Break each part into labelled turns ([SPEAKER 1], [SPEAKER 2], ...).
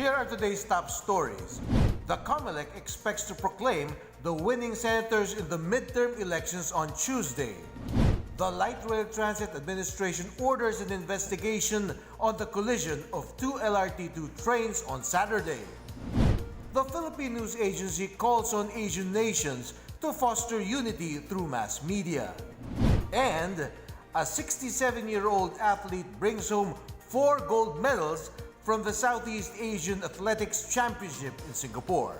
[SPEAKER 1] Here are today's top stories. The COMELEC expects to proclaim the winning senators in the midterm elections on Tuesday. The Light Rail Transit Administration orders an investigation on the collision of two LRT2 trains on Saturday. The Philippine News Agency calls on Asian nations to foster unity through mass media. And a 67-year-old athlete brings home 4 gold medals from the Southeast Asian Athletics Championship in Singapore.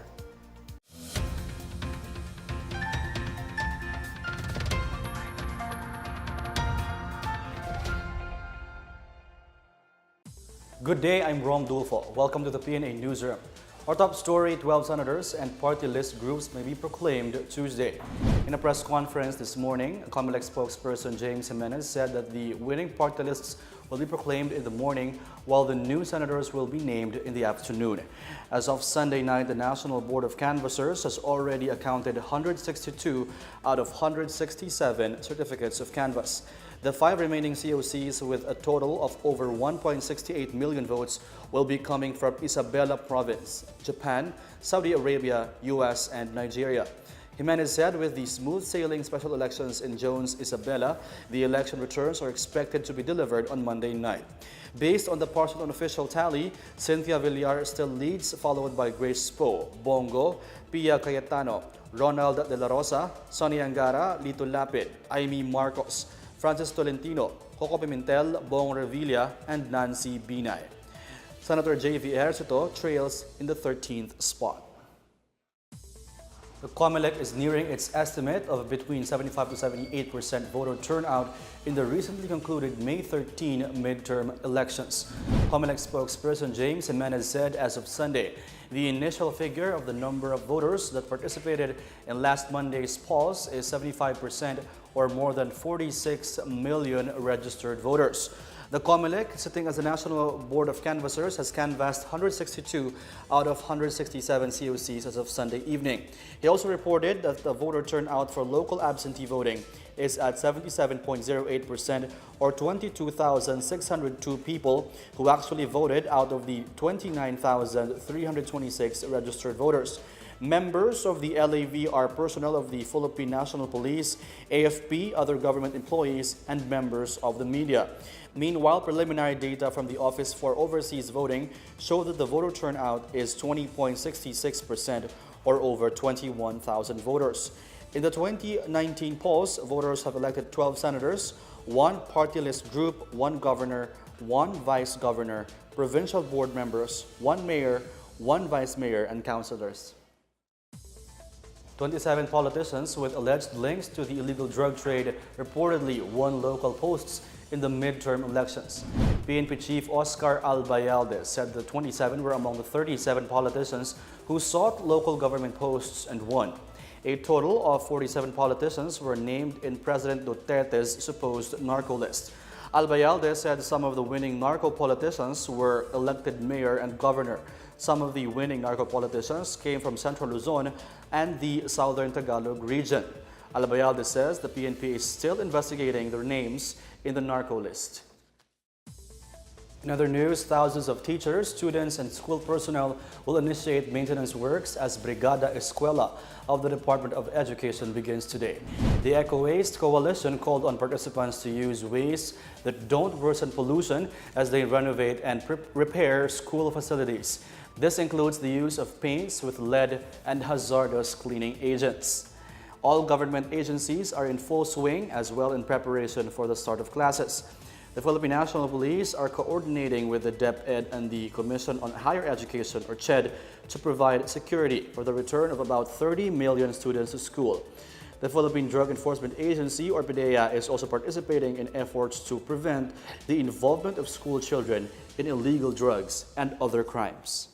[SPEAKER 2] Good day, I'm Rom Dulfo. Welcome to the PNA Newsroom. Our top story, 12 senators and party list groups may be proclaimed Tuesday. In a press conference this morning, COMELEC spokesperson James Jimenez said that the winning party lists will be proclaimed in the morning, while the new senators will be named in the afternoon. As of Sunday night, the National Board of Canvassers has already accounted 162 out of 167 certificates of canvass. The 5 remaining COCs with a total of over 1.68 million votes will be coming from Isabela Province, Japan, Saudi Arabia, US, and Nigeria. Jimenez said with the smooth-sailing special elections in Jones, Isabela, the election returns are expected to be delivered on Monday night. Based on the partial unofficial tally, Cynthia Villar still leads, followed by Grace Poe, Bongo, Pia Cayetano, Ronald De La Rosa, Sonny Angara, Lito Lapid, Aimee Marcos, Francis Tolentino, Coco Pimentel, Bong Revilla, and Nancy Binay. Senator J.V. Ejercito trails in the 13th spot. The COMELEC is nearing its estimate of between 75 to 78% voter turnout in the recently concluded May 13 midterm elections. COMELEC spokesperson James Jimenez said as of Sunday, the initial figure of the number of voters that participated in last Monday's polls is 75%, or more than 46 million registered voters. The COMELEC, sitting as the National Board of Canvassers, has canvassed 162 out of 167 COCs as of Sunday evening. He also reported that the voter turnout for local absentee voting is at 77.08%, or 22,602 people who actually voted out of the 29,326 registered voters. Members of the LAV are personnel of the Philippine National Police, AFP, other government employees, and members of the media. Meanwhile, preliminary data from the Office for Overseas Voting show that the voter turnout is 20.66%, or over 21,000 voters. In the 2019 polls, voters have elected 12 senators, 1 party list group, 1 governor, 1 vice governor, provincial board members, 1 mayor, 1 vice mayor, and councilors. 27 politicians with alleged links to the illegal drug trade reportedly won local posts in the midterm elections. PNP Chief Oscar Albayalde said the 27 were among the 37 politicians who sought local government posts and won. A total of 47 politicians were named in President Duterte's supposed narco list. Albayalde said some of the winning narco politicians were elected mayor and governor. Some of the winning narco politicians came from Central Luzon and the Southern Tagalog region. Albayalde says the PNP is still investigating their names in the narco list. In other news, thousands of teachers, students, and school personnel will initiate maintenance works as Brigada Eskwela of the Department of Education begins today. The Eco Waste Coalition called on participants to use ways that don't worsen pollution as they renovate and repair school facilities. This includes the use of paints with lead and hazardous cleaning agents. All government agencies are in full swing as well in preparation for the start of classes. The Philippine National Police are coordinating with the DepEd and the Commission on Higher Education, or CHED, to provide security for the return of about 30 million students to school. The Philippine Drug Enforcement Agency, or PDEA, is also participating in efforts to prevent the involvement of school children in illegal drugs and other crimes.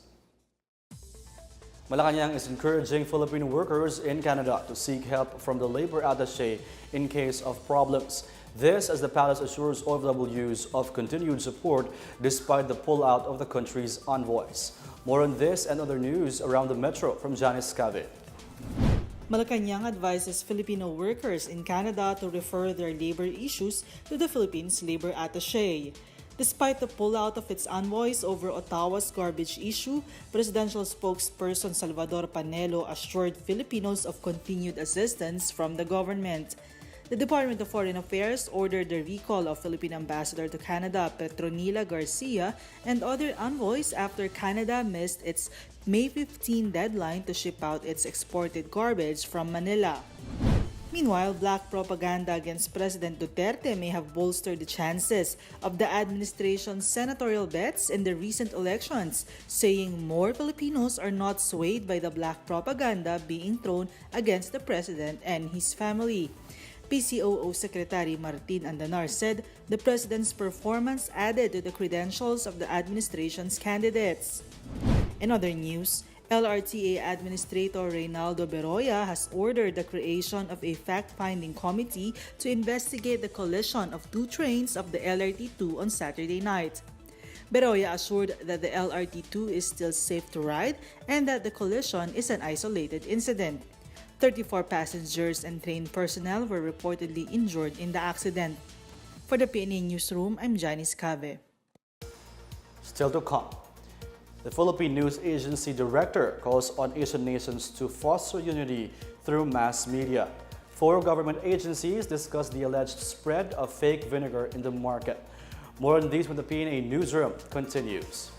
[SPEAKER 2] Malacanang is encouraging Filipino workers in Canada to seek help from the labor attaché in case of problems. This as the palace assures OFWs of continued support despite the pullout of the country's envoys. More on this and other news around the metro from Janice Cave.
[SPEAKER 3] Malacanang advises Filipino workers in Canada to refer their labor issues to the Philippines Labor Attaché. Despite the pullout of its envoys over Ottawa's garbage issue, presidential spokesperson Salvador Panelo assured Filipinos of continued assistance from the government. The Department of Foreign Affairs ordered the recall of Philippine Ambassador to Canada Petronila Garcia and other envoys after Canada missed its May 15 deadline to ship out its exported garbage from Manila. Meanwhile, black propaganda against President Duterte may have bolstered the chances of the administration's senatorial bets in the recent elections, saying more Filipinos are not swayed by the black propaganda being thrown against the president and his family. PCOO Secretary Martin Andanar said the president's performance added to the credentials of the administration's candidates. In other news, LRTA Administrator Reynaldo Beroya has ordered the creation of a fact-finding committee to investigate the collision of two trains of the LRT2 on Saturday night. Beroya assured that the LRT2 is still safe to ride and that the collision is an isolated incident. 34 passengers and train personnel were reportedly injured in the accident. For the PNA Newsroom, I'm Janice Cave.
[SPEAKER 2] Still to come. The Philippine News Agency Director calls on Asian nations to foster unity through mass media. 4 government agencies discuss the alleged spread of fake vinegar in the market. More on these when the PNA Newsroom continues.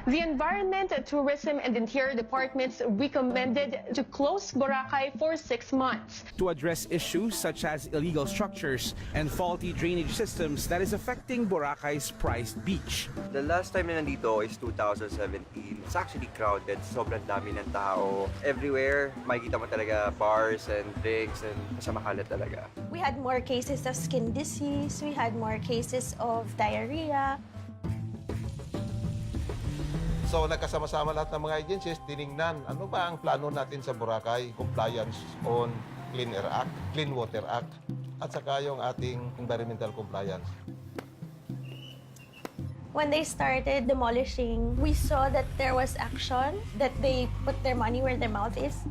[SPEAKER 4] The Environment, Tourism and Interior Departments recommended to close Boracay for 6 months.
[SPEAKER 5] To address issues such as illegal structures and faulty drainage systems that is affecting Boracay's prized beach.
[SPEAKER 6] The last time na nandito is 2017. It's actually crowded. Sobrang dami ng tao. Everywhere, makikita mo talaga bars and drinks and masamahalat talaga.
[SPEAKER 7] We had more cases of skin disease. We had more cases of diarrhea.
[SPEAKER 8] So nagkasama-sama lahat ng mga agencies, tiningnan ano ba ang plano natin sa Boracay, compliance on Clean Air Act, Clean Water Act, at saka yung ating environmental compliance.
[SPEAKER 7] When they started demolishing, we saw that there was action, that they put their money where their mouth is.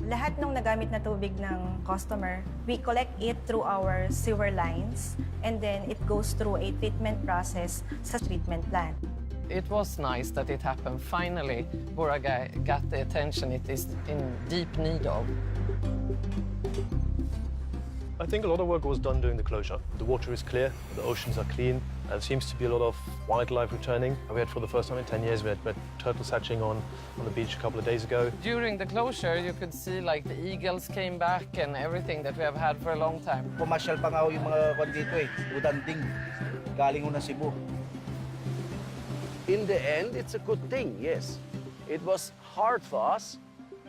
[SPEAKER 9] Lahat ng nagamit na tubig ng customer, we collect it through our sewer lines and then it goes through a treatment process sa treatment plant.
[SPEAKER 10] It was nice that it happened. Finally, Boracay got the attention it is in deep need of.
[SPEAKER 11] I think a lot of work was done during the closure. The water is clear, the oceans are clean, and there seems to be a lot of wildlife returning. We had for the first time in 10 years, we had turtles hatching on the beach a couple of days ago.
[SPEAKER 10] During the closure, you could see like the eagles came back and everything that we have had for a long time.
[SPEAKER 12] Pumasyal pa nga yung mga dito udanding, galing na Cebu.
[SPEAKER 13] In the end, it's a good thing, yes. It was hard for us,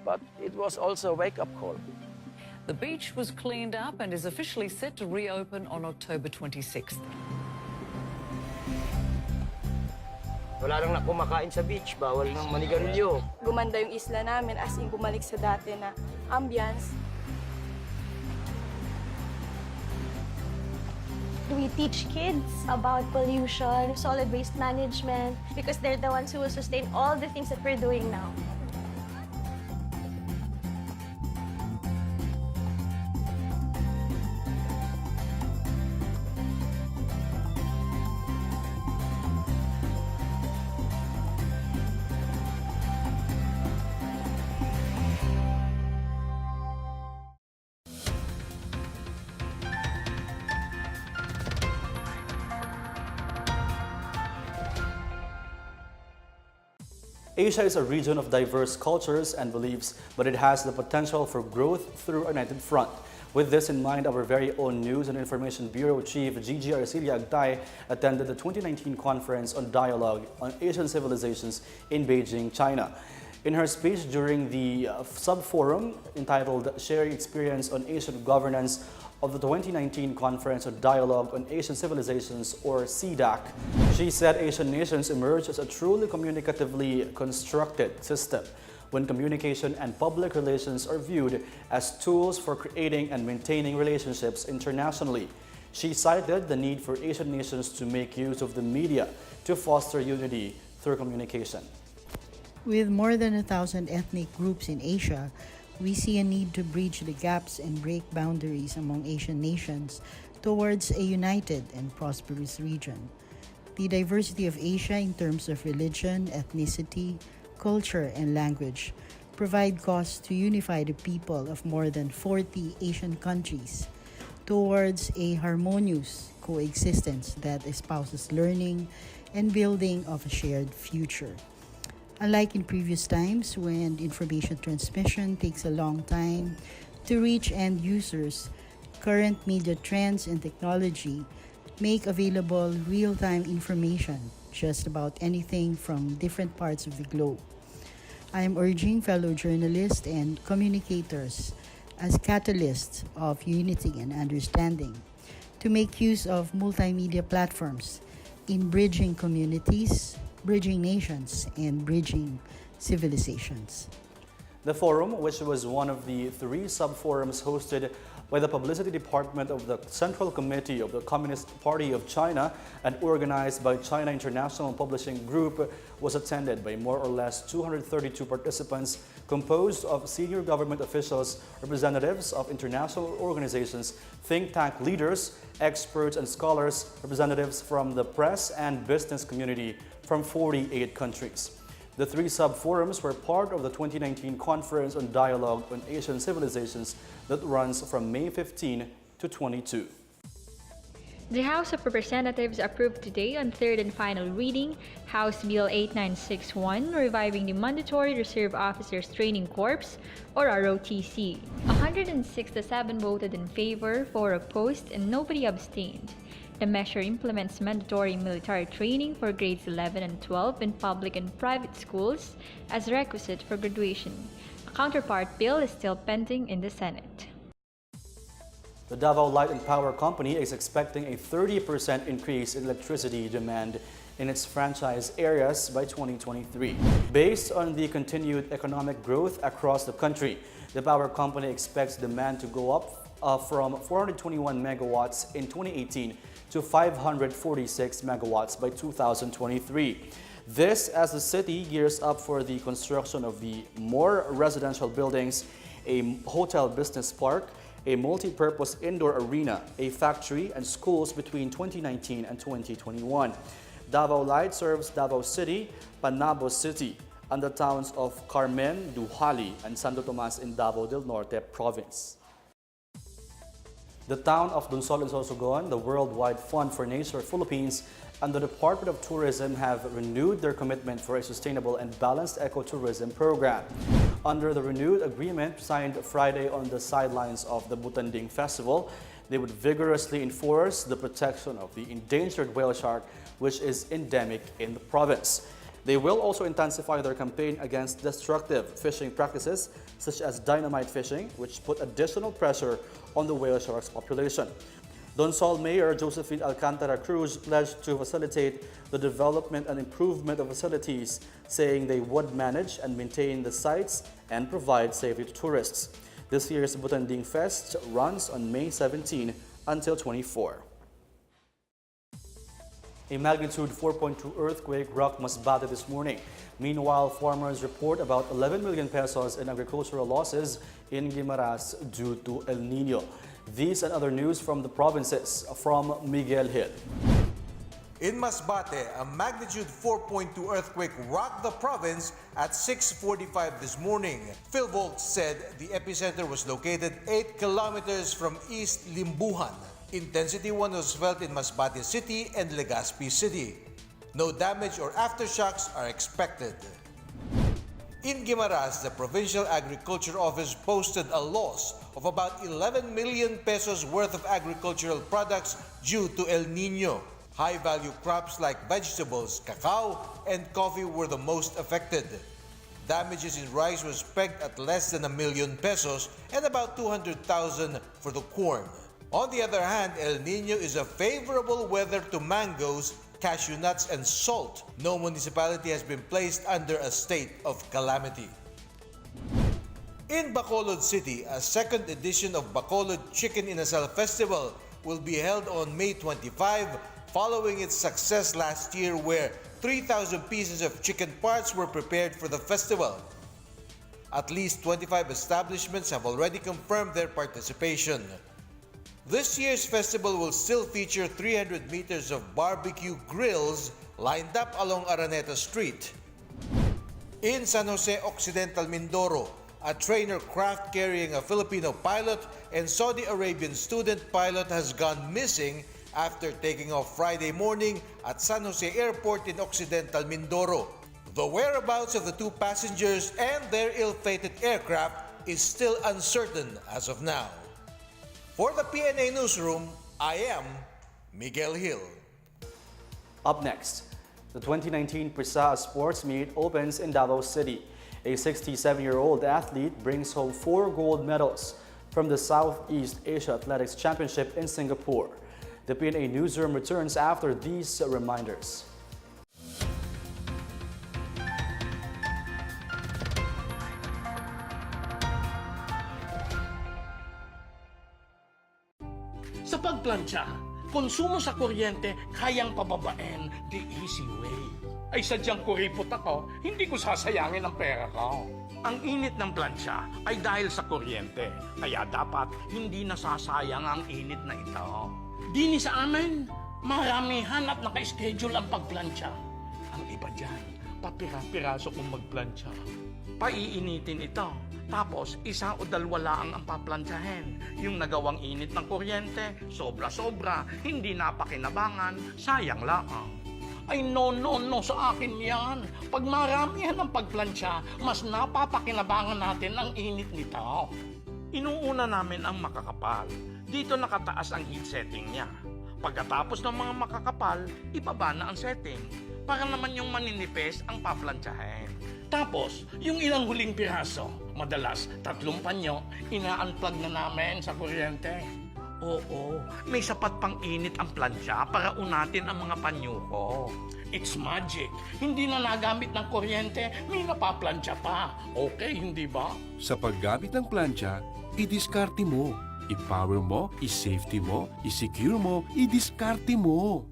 [SPEAKER 13] but it was also a wake-up call.
[SPEAKER 14] The beach was cleaned up and is officially set to reopen on October 26th.
[SPEAKER 13] Wala nang kumakain sa beach, bawal nang manigarilyo.
[SPEAKER 9] Gumanda yung isla namin as in bumalik sa dati na ambience.
[SPEAKER 7] We teach kids about pollution, solid waste management, because they're the ones who will sustain all the things that we're doing now.
[SPEAKER 2] Asia is a region of diverse cultures and beliefs, but it has the potential for growth through a united front. With this in mind, our very own News and Information Bureau Chief Gigi Arcilia Agtay attended the 2019 Conference on Dialogue on Asian Civilizations in Beijing, China. In her speech during the sub-forum entitled Sharing Experience on Asian Governance of the 2019 Conference on Dialogue on Asian Civilizations, or CDAC, she said Asian nations emerged as a truly communicatively constructed system. when communication and public relations are viewed as tools for creating and maintaining relationships internationally. She cited the need for Asian nations to make use of the media to foster unity through communication.
[SPEAKER 15] With more than 1,000 ethnic groups in Asia, we see a need to bridge the gaps and break boundaries among Asian nations towards a united and prosperous region. The diversity of Asia in terms of religion, ethnicity, culture, and language provide cause to unify the people of more than 40 Asian countries towards a harmonious coexistence that espouses learning and building of a shared future. Unlike in previous times when information transmission takes a long time to reach end users, current media trends and technology make available real-time information just about anything from different parts of the globe. I am urging fellow journalists and communicators as catalysts of unity and understanding to make use of multimedia platforms in bridging communities, bridging nations, and bridging civilizations.
[SPEAKER 2] The forum, which was one of the 3 sub-forums hosted by the Publicity Department of the Central Committee of the Communist Party of China and organized by China International Publishing Group, was attended by more or less 232 participants composed of senior government officials, representatives of international organizations, think tank leaders, experts and scholars, representatives from the press and business community from 48 countries. The 3 sub-forums were part of the 2019 Conference on Dialogue on Asian Civilizations that runs from May 15 to 22.
[SPEAKER 16] The House of Representatives approved today on third and final reading House Bill 8961, reviving the Mandatory Reserve Officers Training Corps, or ROTC. 106 to 7 voted in favor, 4 opposed, and nobody abstained. The measure implements mandatory military training for grades 11 and 12 in public and private schools as requisite for graduation. A counterpart bill is still pending in the Senate.
[SPEAKER 2] The Davao Light and Power Company is expecting a 30% increase in electricity demand in its franchise areas by 2023. Based on the continued economic growth across the country, the power company expects demand to go up from 421 megawatts in 2018 to 546 megawatts by 2023. This as the city gears up for the construction of the more residential buildings, a hotel business park, a multi-purpose indoor arena, a factory, and schools between 2019 and 2021. Davao Light serves Davao City, Panabo City, and the towns of Carmen, Duhali, and Santo Tomas in Davao del Norte Province. The town of Donsol and Sorsogon, the Worldwide Fund for Nature Philippines, and the Department of Tourism have renewed their commitment for a sustainable and balanced ecotourism program. Under the renewed agreement signed Friday on the sidelines of the Butanding Festival, they would vigorously enforce the protection of the endangered whale shark, which is endemic in the province. They will also intensify their campaign against destructive fishing practices such as dynamite fishing, which put additional pressure on the whale shark's population. Donsol Mayor Josephine Alcantara Cruz pledged to facilitate the development and improvement of facilities, saying they would manage and maintain the sites and provide safety to tourists. This year's Butanding Fest runs on May 17 until 24. A magnitude 4.2 earthquake rocked Masbate this morning. Meanwhile, farmers report about 11 million pesos in agricultural losses in Guimaras due to El Nino. These and other news from the provinces. From Miguel Hill.
[SPEAKER 1] In Masbate, a magnitude 4.2 earthquake rocked the province at 6:45 this morning. PhilVolts said the epicenter was located 8 kilometers from East Limbuhan. Intensity 1 was felt in Masbate City and Legazpi City. No damage or aftershocks are expected. In Guimaras, the Provincial Agriculture Office posted a loss of about 11 million pesos worth of agricultural products due to El Nino. High-value crops like vegetables, cacao, and coffee were the most affected. Damages in rice was pegged at less than 1 million pesos and about 200,000 for the corn. On the other hand, El Nino is a favorable weather to mangoes, cashew nuts, and salt. No municipality has been placed under a state of calamity. In Bacolod City, a second edition of Bacolod Chicken Inasal Festival will be held on May 25, following its success last year where 3,000 pieces of chicken parts were prepared for the festival. At least 25 establishments have already confirmed their participation. This year's festival will still feature 300 meters of barbecue grills lined up along Araneta Street. In San Jose Occidental, Mindoro, a trainer craft carrying a Filipino pilot and Saudi Arabian student pilot has gone missing after taking off Friday morning at San Jose Airport in Occidental, Mindoro. The whereabouts of the two passengers and their ill-fated aircraft is still uncertain as of now. For the PNA Newsroom, I am Miguel Hill.
[SPEAKER 2] Up next, the 2019 PRISA Sports Meet opens in Davao City. A 67-year-old athlete brings home 4 gold medals from the Southeast Asia Athletics Championship in Singapore. The PNA Newsroom returns after these reminders.
[SPEAKER 17] Sa pagplantsa, konsumo sa kuryente kayang pababain the easy way. Ay sadyang kuripot ako, hindi ko sasayangin ang pera ko. Ang init ng plantsa ay dahil sa kuryente, kaya dapat hindi nasasayang ang init na ito. Dini sa amin, maramihan at naka-schedule ang pagplantsa. Ang iba dyan, papira-piraso kung magplantsa. Paiinitin ito, tapos isa o dalawa lang ang paplantsahin. Yung nagawang init ng kuryente, sobra-sobra, hindi napakinabangan, sayang lang. Ay no sa akin yan. Pag maramihan ang pagplantsa, mas napapakinabangan natin ang init nito. Inuuna namin ang makakapal. Dito nakataas ang heat setting niya. Pagkatapos ng mga makakapal, ibaba na ang setting. Para naman yung maninipis ang paplantsahin. Tapos, yung ilang huling piraso, madalas 3 panyo, ina-unplug na namin sa kuryente. Oo, may sapat pang init ang plantsa para unatin ang mga panyo ko. It's magic. Hindi na nagamit ng kuryente, may napaplantsa pa. Okay, hindi ba?
[SPEAKER 18] Sa paggamit ng plantsa, i-diskarte mo. I-power mo, i-safety mo, i-secure mo, i-diskarte mo.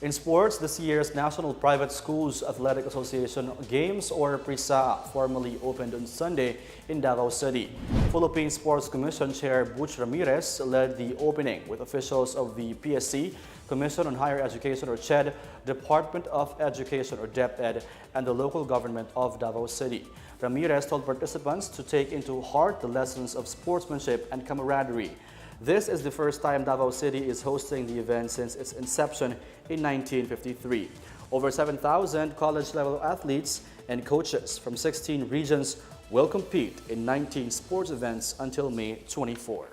[SPEAKER 2] In sports, this year's National Private Schools Athletic Association Games, or PRISA, formally opened on Sunday in Davao City. Philippine Sports Commission Chair Butch Ramirez led the opening with officials of the PSC, Commission on Higher Education or CHED, Department of Education or DepEd, and the local government of Davao City. Ramirez told participants to take into heart the lessons of sportsmanship and camaraderie. This is the first time Davao City is hosting the event since its inception in 1953. Over 7,000 college-level athletes and coaches from 16 regions will compete in 19 sports events until May 24.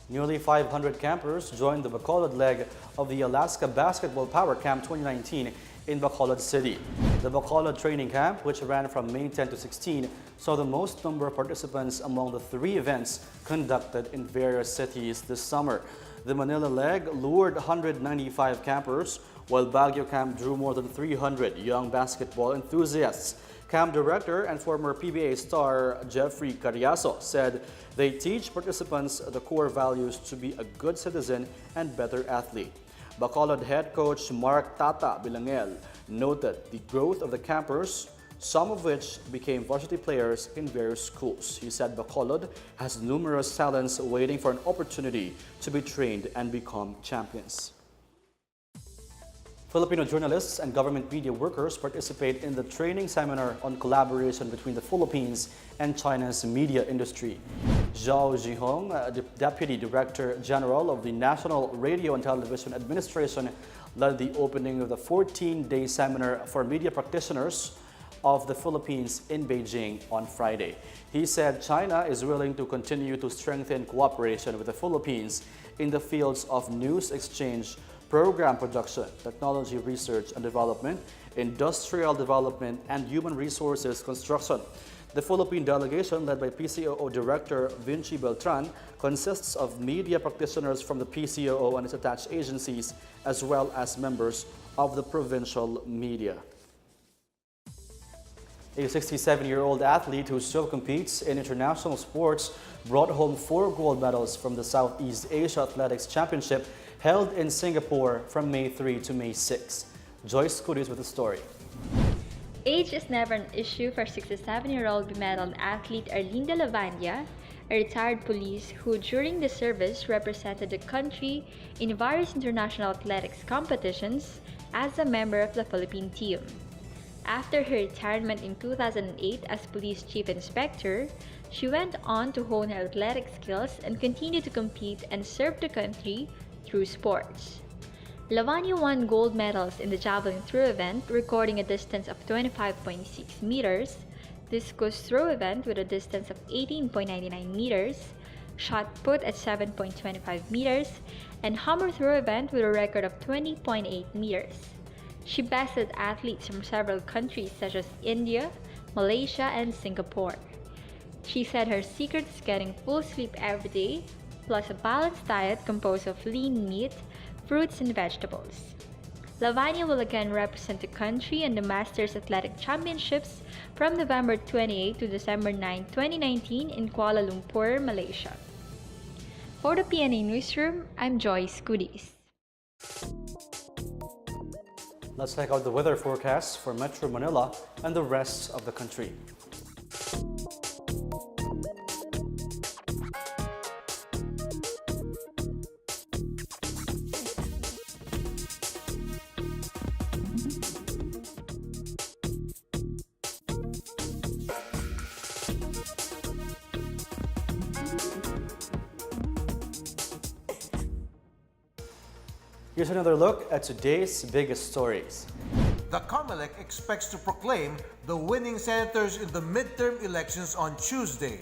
[SPEAKER 2] Nearly 500 campers joined the Bacolod leg of the Alaska Basketball Power Camp 2019 in Bacolod City. The Bacolod training camp, which ran from May 10 to 16, saw the most number of participants among the 3 events conducted in various cities this summer. The Manila leg lured 195 campers, while Baguio camp drew more than 300 young basketball enthusiasts. Camp director and former PBA star Jeffrey Carriazo said they teach participants the core values to be a good citizen and better athlete. Bacolod head coach Mark Tata Bilangel noted the growth of the campers, some of which became varsity players in various schools. He said Bacolod has numerous talents waiting for an opportunity to be trained and become champions. Filipino journalists and government media workers participate in the training seminar on collaboration between the Philippines and China's media industry. Zhao Zhihong, Deputy Director General of the National Radio and Television Administration, led the opening of the 14-day seminar for media practitioners of the Philippines in Beijing on Friday. He said China is willing to continue to strengthen cooperation with the Philippines in the fields of news exchange, program production, technology research and development, industrial development, and human resources construction. The Philippine delegation, led by PCOO Director Vinci Beltran, consists of media practitioners from the PCOO and its attached agencies, as well as members of the provincial media. A 67-year-old athlete who still competes in international sports brought home 4 gold medals from the Southeast Asia Athletics Championship held in Singapore from May 3 to May 6. Joyce Kudis with the story.
[SPEAKER 16] Age is never an issue for 67-year-old bemedaled athlete Arlinda Lavanya, a retired police who during the service represented the country in various international athletics competitions as a member of the Philippine team. After her retirement in 2008 as Police Chief Inspector, she went on to hone her athletic skills and continue to compete and serve the country through sports. Lavanya won gold medals in the javelin throw event, recording a distance of 25.6 meters, discus throw event with a distance of 18.99 meters, shot put at 7.25 meters, and hammer throw event with a record of 20.8 meters. She bested athletes from several countries such as India, Malaysia, and Singapore. She said her secret is getting full sleep every day, plus a balanced diet composed of lean meat, fruits, and vegetables. Lavanya will again represent the country in the Masters Athletic Championships from November 28 to December 9, 2019 in Kuala Lumpur, Malaysia. For the PNA Newsroom, I'm Joyce Kudis.
[SPEAKER 2] Let's check out the weather forecast for Metro Manila and the rest of the country. Here's another look at today's biggest stories.
[SPEAKER 1] The COMELEC expects to proclaim the winning senators in the midterm elections on Tuesday.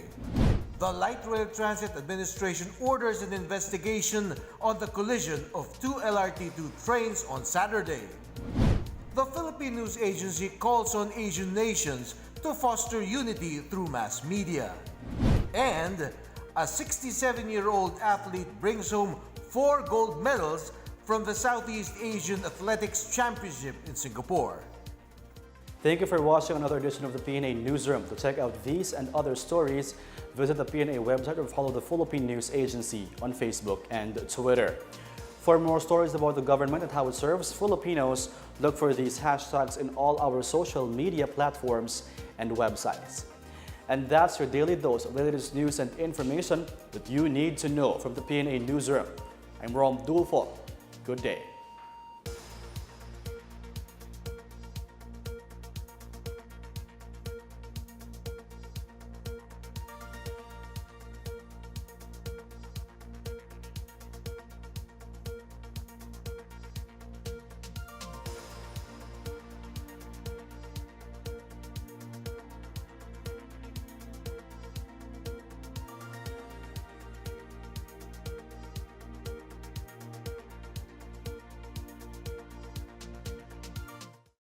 [SPEAKER 1] The Light Rail Transit Administration orders an investigation on the collision of 2 LRT2 trains on Saturday. The Philippine News Agency calls on Asian nations to foster unity through mass media. And a 67-year-old athlete brings home 4 gold medals from the Southeast Asian Athletics Championship in Singapore.
[SPEAKER 2] Thank you for watching another edition of the PNA Newsroom. To check out these and other stories, visit the PNA website or follow the Philippine News Agency on Facebook and Twitter. For more stories about the government and how it serves Filipinos, look for these hashtags in all our social media platforms and websites. And that's your daily dose of the latest news and information that you need to know from the PNA Newsroom. I'm Rom Dulfo. Good day.